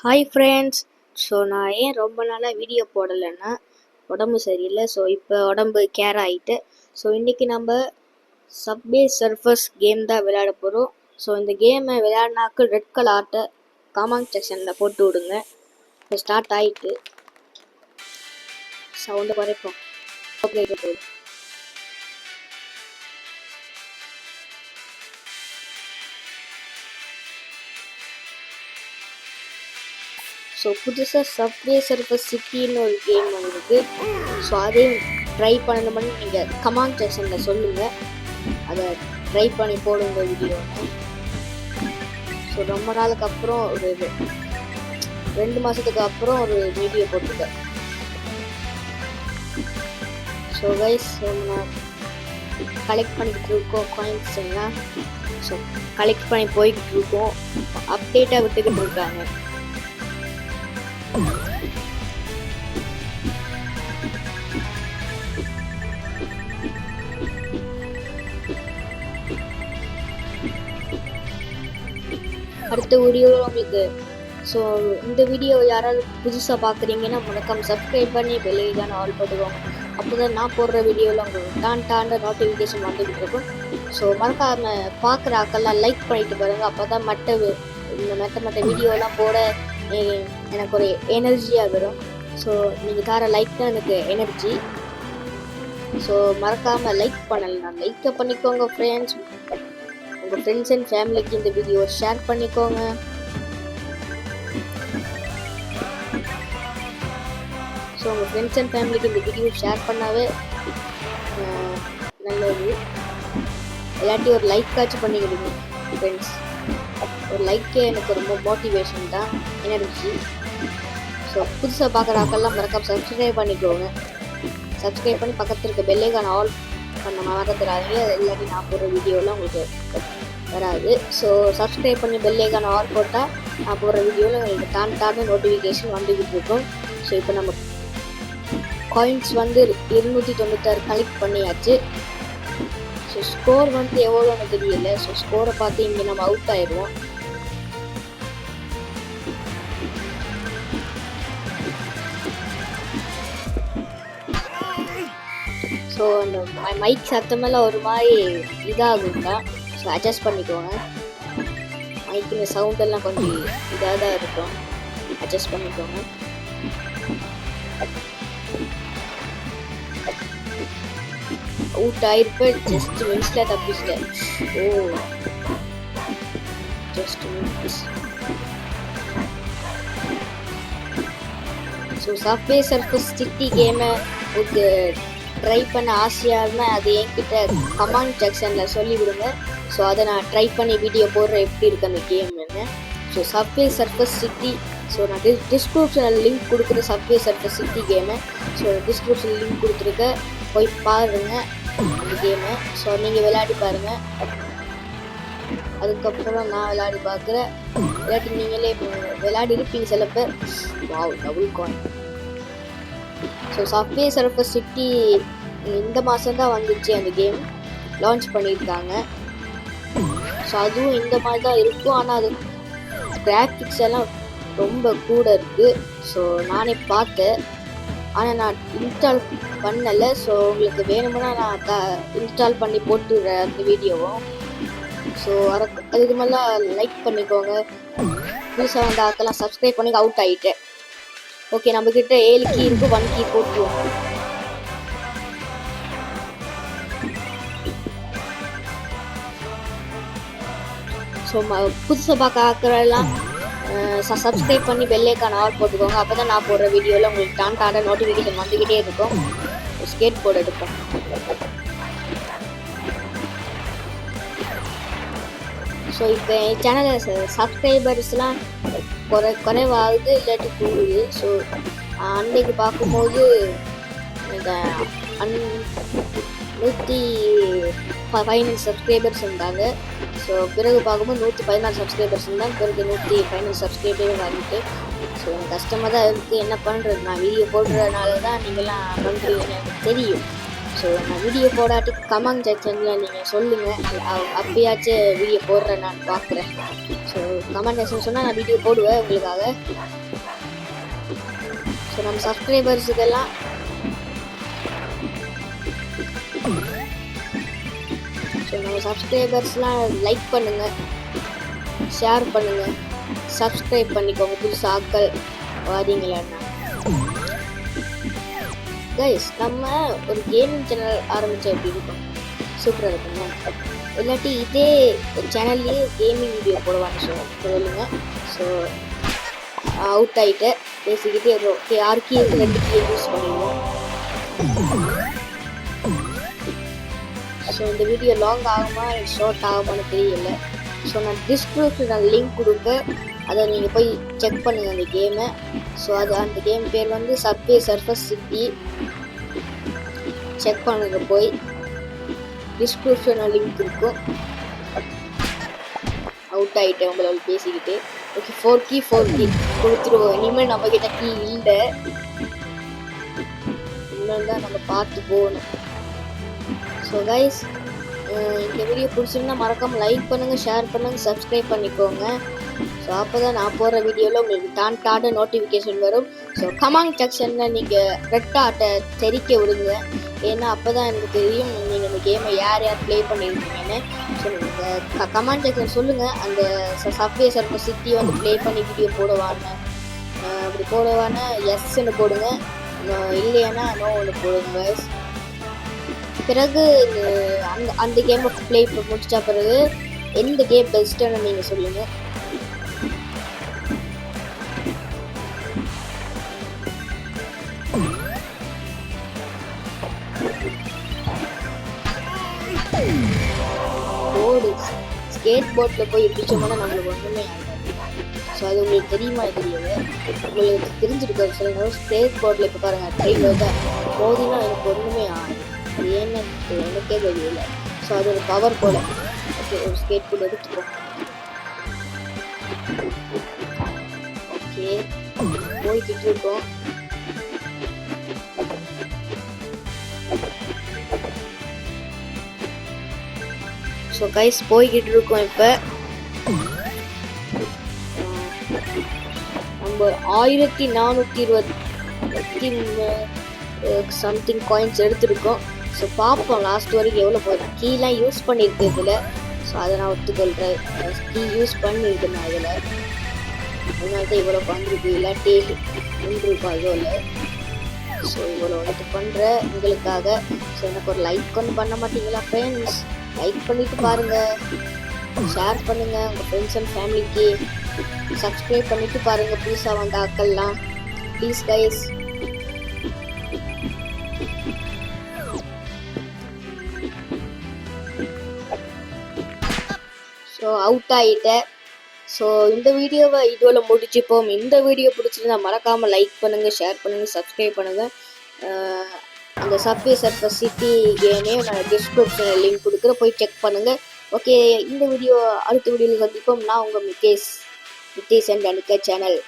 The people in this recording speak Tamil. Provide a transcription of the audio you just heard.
Hi friends. ஸோ நான் ஏன் ரொம்ப நாளாக வீடியோ போடலைன்னா உடம்பு சரியில்லை. ஸோ இப்போ உடம்பு கேர் ஆகிட்டு. ஸோ இன்றைக்கி நம்ம சப்வே சர்ஃபர்ஸ் கேம் தான் விளையாட போகிறோம். ஸோ இந்த கேமை விளையாடினாக்கு ரெட் கலர் ஆர்ட்டை காமெண்ட் செக்ஷனில் போட்டு விடுங்க. இப்போ ஸ்டார்ட் ஆகிட்டு சவுண்டை குறைப்போம். ஓகே போதும். ஸோ புதுசாக சப்வே சர்ஃபர்ஸ் சிட்டின்னு ஒரு கேம் வந்திருக்கு. ஸோ அதையும் ட்ரை பண்ணணும்னு நீங்கள் கமெண்ட் செக்ஷனில் சொல்லுங்கள். அதை ட்ரை பண்ணி போடுங்க வீடியோன்னு. ஸோ ரொம்ப நாளுக்கு அப்புறம் ஒரு 2 மாதத்துக்கு அப்புறம் ஒரு வீடியோ போட்டுருக்கேன். ஸோ கைஸ் நான் கலெக்ட் பண்ணிக்கிட்டு இருக்கோம் காயின்ஸ் எல்லாம். ஸோ கலெக்ட் பண்ணி போய்கிட்டு இருக்கோம். அப்டேட்டாக விட்டுக்கிட்டு இருக்காங்க. அடுத்த வீடியோவில் உங்களுக்கு ஸோ இந்த வீடியோ யாராவது புதுசாக பார்க்குறீங்கன்னா மறக்காம சப்ஸ்கிரைப் பண்ணி பெல்லைக்கான ஆல் போட்டுக்கோங்க. அப்போ தான் நான் போடுற வீடியோவில் உங்களுக்கு டான்டான நோட்டிஃபிகேஷன் வந்துக்கிட்டு இருக்கும். ஸோ மறக்காமல் பார்க்குற ஆக்கெல்லாம் லைக் பண்ணிட்டு பாருங்கள். அப்போ தான் மற்ற வீடியோலாம் போட எனக்கு ஒரு எனர்ஜியாக வரும். ஸோ நீங்கள் தர லைக் தான் எனக்கு எனர்ஜி. ஸோ மறக்காமல் லைக் பண்ணலாம், லைக்கை பண்ணிக்கோங்க ஃப்ரெண்ட்ஸ். உங்கள் ஃப்ரெண்ட்ஸ் அண்ட் ஃபேமிலிக்கு இந்த வீடியோ ஷேர் பண்ணிக்கோங்க. ஸோ உங்கள் ஃப்ரெண்ட்ஸ் அண்ட் ஃபேமிலிக்கு இந்த வீடியோ ஷேர் பண்ணாவே நல்லது. இல்லாட்டி ஒரு லைக் காச்சும் பண்ணிக்கிடுங்க ஃப்ரெண்ட்ஸ். ஒரு லைக்கே எனக்கு ரொம்ப மோட்டிவேஷன் தான், எனர்ஜி. ஸோ புதுசாக பார்க்குற ஆக்கெல்லாம் மறக்காம சப்ஸ்கிரைப் பண்ணிக்கோங்க. சப்ஸ்கிரைப் பண்ணி பக்கத்தில் இருக்க பெல்லைக்கான ஆல் பண்ண மறந்துடாதீங்க. இல்லாட்டி நான் போடுற வீடியோலாம் உங்களுக்கு வராது. ஸோ சப்ஸ்கிரைப் பண்ணி பெல்லைக்கான ஆல் போட்டால் நான் போடுற வீடியோவில் உங்களுக்கு டான்டான நோட்டிஃபிகேஷன் வந்துக்கிட்டு இருக்கும். ஸோ இப்போ நம்ம காயின்ஸ் 296 கலெக்ட் பண்ணியாச்சு. ஸோ ஸ்கோர் எவ்வளோன்னு தெரியல. ஸோ ஸ்கோரை பார்த்து இங்கே நம்ம அவுட் ஆயிடுவோம். ஸோ அந்த மைக் சத்தமெல்லாம் ஒரு மாதிரி இதாகுங்க. ஸோ அட்ஜஸ்ட் பண்ணிக்கோங்க. மைக்கு சவுண்டெல்லாம் கொஞ்சம் இதாக தான் இருக்கும், அட்ஜஸ்ட் பண்ணிக்கோங்க. அவுட் ஆயிருப்பேன். ஜஸ்ட் மினிட்ஸில் தப்பிச்சிட்டேன். Oh just minutes. So subway surfers city கேமை உங்களுக்கு ட்ரை பண்ண ஆசையாக இருந்தால் அது என்கிட்ட கமெண்ட் செக்ஷனில் சொல்லிவிடுங்க. ஸோ அதை நான் ட்ரை பண்ணி வீடியோ போடுறேன் எப்படி இருக்கு அந்த கேம்னு. So subway surfers city. So நான் டிஸ்கிரிப்ஷனில் லிங்க் கொடுக்குற சப்வே சர்ஃபர்ஸ் சிட்டி கேமை. ஸோ டிஸ்கிரிப்ஷனில் லிங்க் கொடுத்துருக்க, போய் பாருங்கள் இந்த கேமை. ஸோ நீங்கள் விளையாடி பாருங்கள். அதுக்கப்புறம் நான் விளையாடி பார்க்குறேன். இல்லாட்டி நீங்களே விளையாடி இருப்பீங்க சில பேர். Wow, double coin. So subway surfers city இந்த மாதம் தான் வந்துச்சு. அந்த கேம் லான்ச் பண்ணியிருக்காங்க. ஸோ அதுவும் இந்த மாதிரி தான் இருக்கும். ஆனால் அது கிராஃபிக்ஸ் எல்லாம் ரொம்ப கூட இருக்குது. ஸோ நானே பார்த்தேன், ஆனால் நான் இன்ஸ்டால் பண்ணலை. ஸோ உங்களுக்கு வேணுமுன்னா நான் இன்ஸ்டால் பண்ணி போட்டுடுறேன் அந்த வீடியோவும். ஸோ அதுக்கு மேலே லைக் பண்ணிக்கோங்க. புதுசாக வந்த ஆக்கெல்லாம் சப்ஸ்கிரைப் பண்ணி அவுட் ஆகிட்டேன். ஓகே, நம்மக்கிட்ட 7 கீ இருக்கு, 1 கீ போட்டுருவோம். ஸோ புதுசாக பார்க்க ஆக்கிறெல்லாம் சப்ஸ்கிரைப் பண்ணி பெல்லைக்கான ஆல் போட்டுக்கோங்க. அப்போ தான் நான் போடுற வீடியோவில் உங்களுக்கு டான்டான நோட்டிஃபிகேஷன் வந்துக்கிட்டே இருக்கும். ஸ்கேட் போர்டு எடுப்பேன். ஸோ இப்போ என் சேனலில் சப்ஸ்கிரைபர்ஸ்லாம் குறைவாகுது, இல்லாட்டி கூடுது. ஸோ அன்றைக்கு பார்க்கும்போது இந்த 115 சப்ஸ்கிரைபர்ஸ் இருந்தாங்க. ஸோ பிறகு பார்க்கும்போது 114 சப்ஸ்கிரைபர்ஸ் இருந்தாங்க. பிறகு 115 சப்ஸ்கிரைபரும் வந்துட்டு. ஸோ எனக்கு கஷ்டமாக தான் இருக்குது. என்ன பண்ணுறது, நான் வீடியோ போடுறதுனால தான் நீங்கள்லாம் பண்ணுறீங்கன்னு எனக்கு தெரியும். ஸோ நான் வீடியோ போடாட்டி கமெண்ட் செக்ஷனில் நீங்கள் சொல்லுங்கள், அப்பயாச்சும் வீடியோ போடுறேன் நான் பார்க்குறேன். ஸோ கமெண்ட் செக்ஷன் சொன்னால் நான் வீடியோ போடுவேன் உங்களுக்காக. ஸோ நம்ம சப்ஸ்கிரைபர்ஸுக்கெல்லாம் லைக் பண்ணுங்கள், ஷேர் பண்ணுங்கள், சப்ஸ்கிரைப் பண்ணிக்கோங்க. புதுசு ஆட்கள் வாதீங்களேண்ணா. கைஸ், நம்ம ஒரு கேமிங் சேனல் ஆரம்பித்தா எப்படி இருக்கும்? சூப்பராக இருக்குங்க. இல்லாட்டி இதே சேனல்லையே கேமிங் வீடியோ போடுவாங்க. ஸோ சொல்லுங்கள். ஸோ அவுட் ஆகிட்டு பேசிக்கிட்டே ஓகே, யாருக்கு 2 கீ யூஸ் பண்ணிடுவோம். ஸோ இந்த வீடியோ லாங் ஆகுமா ஷார்ட் ஆகுமான்னு தெரியல. ஸோ நான் டிஸ்கிரிப்ஷனில் லிங்க் கொடுக்க, அதை நீங்கள் போய் செக் பண்ணுங்கள் அந்த கேமை. ஸோ அந்த கேம் பேர் வந்து சப்வே சர்ஃபஸ் சிட்டி. செக் பண்ணுங்க, போய் டிஸ்கிரிப்ஷனில் லிங்க் இருக்கும். அவுட் ஆகிட்டேன் உங்களோட பேசிக்கிட்டு. ஓகே, 4 கீ கொடுத்துருவோம். இனிமேல் நம்மக்கிட்ட கீ இல்லை, இன்னும் தான் நம்ம பார்த்து போகணும். ஸோ கைஸ், இந்த வீடியோ பிடிச்சிருந்தா மறக்காமல் லைக் பண்ணுங்கள், ஷேர் பண்ணுங்கள், சப்ஸ்கிரைப் பண்ணிக்கோங்க. ஸோ அப்போ தான் நான் போடுற வீடியோவில் உங்களுக்கு டாட நோட்டிஃபிகேஷன் வரும். ஸோ கமெண்ட் செக்ஷனில் நீங்கள் ரெட் டாட்டை தெரிக்க விடுங்க. ஏன்னா அப்போ தான் எனக்கு தெரியும் நீங்கள் இந்த கேமை யார் ப்ளே பண்ணியிருக்கீங்கன்னு. ஸோ நீங்கள் கமெண்ட் செக்ஷன் சொல்லுங்கள், அந்த சப்வே சர்ஃபஸ் சிட்டி வந்து ப்ளே பண்ணி வீடியோ போடுவான்னு. அப்படி போடுவான்னு எஸ்ன்னு போடுங்க, இல்லைன்னா நோ ஒன்று போடுங்க. பிறகு அந்த கேமை ப்ளே முடிச்சா பிறகு எந்த கேம் பெஸ்ட்டுன்னு நீங்கள் சொல்லுங்கள். போர்டு ஸ்கேட் போர்டில் போய் பிடிச்சோம்னா நம்மளுக்கு ஒன்றுமே ஆகாது. ஸோ அது உங்களுக்கு தெரியுமா தெரியல, உங்களுக்கு தெரிஞ்சிருக்காது. சில நேரம் ஸ்கேட் போர்டில் இப்போ பாருங்கள் ட்ரெயினில் தான் மோதினா எனக்கு ஒன்றுமே ஆகாது. அது ஏன்னு எனக்கே தெரியல. ஸோ அது ஒரு பவர் போல. ஓகே, ஒரு ஸ்கேட் போர்டு எடுத்துப்போம். ஓகே, போய்கிட்டு இருக்கோம். ஸோ கைஸ், போய்கிட்டு இருக்கோம். இப்போ நம்ம 1420 சம்திங் காயின்ஸ் எடுத்துருக்கோம். ஸோ பார்ப்போம் லாஸ்ட் வரைக்கும் எவ்வளோ போதும். கீலாம் யூஸ் பண்ணியிருக்கு இதில். ஸோ அதை நான் ஒத்துக்கொள்கிறேன், கீ யூஸ் பண்ணியிருக்கு நான் இதில். அதனால தான் இவ்வளோ வந்துருக்கு, இல்லாட்டி நின்றுருக்கும் இதோல. ஸோ இவ்வளோ இது பண்ணுறேன் உங்களுக்காக. ஸோ எனக்கு ஒரு லைக் ஒன்று பண்ண மாட்டீங்களா ஃப்ரெண்ட்ஸ்? லைக் பண்ணிட்டு பாருங்கள், ஷேர் பண்ணுங்கள் உங்கள் ஃப்ரெண்ட்ஸ் அண்ட் ஃபேமிலிக்கு. சப்ஸ்கிரைப் பண்ணிட்டு பாருங்கள் புதுசாக வந்த ஆட்கள்லாம், ப்ளீஸ் கைஸ். ஸோ அவுட் ஆகிட்டேன். ஸோ இந்த வீடியோவை இதோட முடிச்சுப்போம். இந்த வீடியோ பிடிச்சிருந்தா மறக்காமல் லைக் பண்ணுங்கள், ஷேர் பண்ணுங்கள், சப்ஸ்கிரைப் பண்ணுங்கள். அந்த சப்வே சர்ஃபஸ் சிட்டி கேமையும் நான் டிஸ்கிரிப்ஷனில் லிங்க் கொடுக்குறேன், போய் செக் பண்ணுங்கள். ஓகே, இந்த வீடியோ அடுத்த வீடியோவில் சந்திப்போம். நான் உங்கள் மித்தேஷ் அண்ட் அனிகா சேனல்.